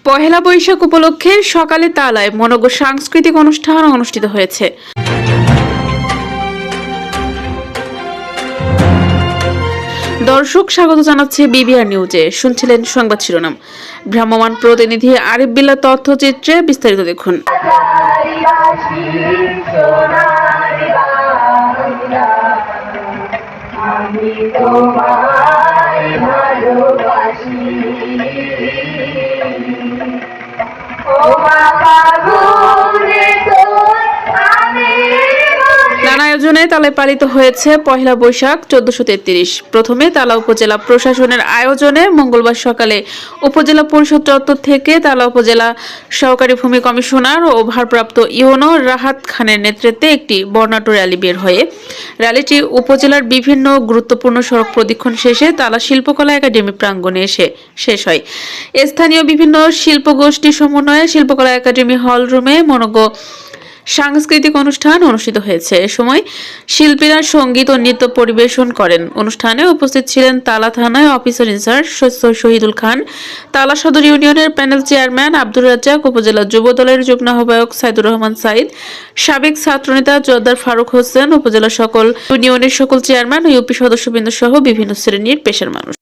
পহেলা বৈশাখ উপলক্ষে সকালে তালায় মনোজ্ঞ সাংস্কৃতিক অনুষ্ঠান অনুষ্ঠিত হয়েছে। দর্শক স্বাগত জানাচ্ছে বিবিআর নিউজে। শুনছিলেন সংবাদ শিরোনাম। ভ্রাম্যমাণ প্রতিনিধি আরিফ বিল্লাহ তথ্যচিত্রে বিস্তারিত দেখুন। আমি তোমায় ভালোবাসি, নানা আয়োজনে তালে পালিত হয়েছে পহেলা বৈশাখ 1433। প্রথমে তালা উপজেলা প্রশাসনের আয়োজনে মঙ্গলবার সকালে উপজেলা পরিষদ চত্বর থেকে তালা উপজেলা সহকারী ভূমি কমিশনার ও ভারপ্রাপ্ত ইউনো রাহাত খানের নেতৃত্বে একটি বর্ণাঢ্য র্যালি বের হয়ে র্যালিটি উপজেলার বিভিন্ন গুরুত্বপূর্ণ সড়ক প্রদক্ষিণ শেষে তালা শিল্পকলা একাডেমি প্রাঙ্গণে এসে শেষ হয়। স্থানীয় বিভিন্ন শিল্পগোষ্ঠী সমন্বয়ে শিল্পকলা একাডেমি হল রুমে মনোজ্ঞ সাংস্কৃতিক অনুষ্ঠান অনুষ্ঠিত হয়েছে। এ সময় শিল্পীরা সঙ্গীত ও নৃত্য পরিবেশন করেন। অনুষ্ঠানে উপস্থিত ছিলেন তালা থানায় অফিসার ইনচার্জ শহীদুল খান, তালা সদর ইউনিয়নের প্যানেল চেয়ারম্যান আব্দুর রাজ্জাক, উপজেলা যুব দলের যুগ্ম আহ্বায়ক সাইদুর রহমান সাইদ, সাবেক ছাত্রনেতা জোদ্দার ফারুক হোসেন, উপজেলা সকল ইউনিয়নের সকল চেয়ারম্যান ও ইউপি সদস্যবৃন্দ সহ বিভিন্ন শ্রেণীর পেশার মানুষ।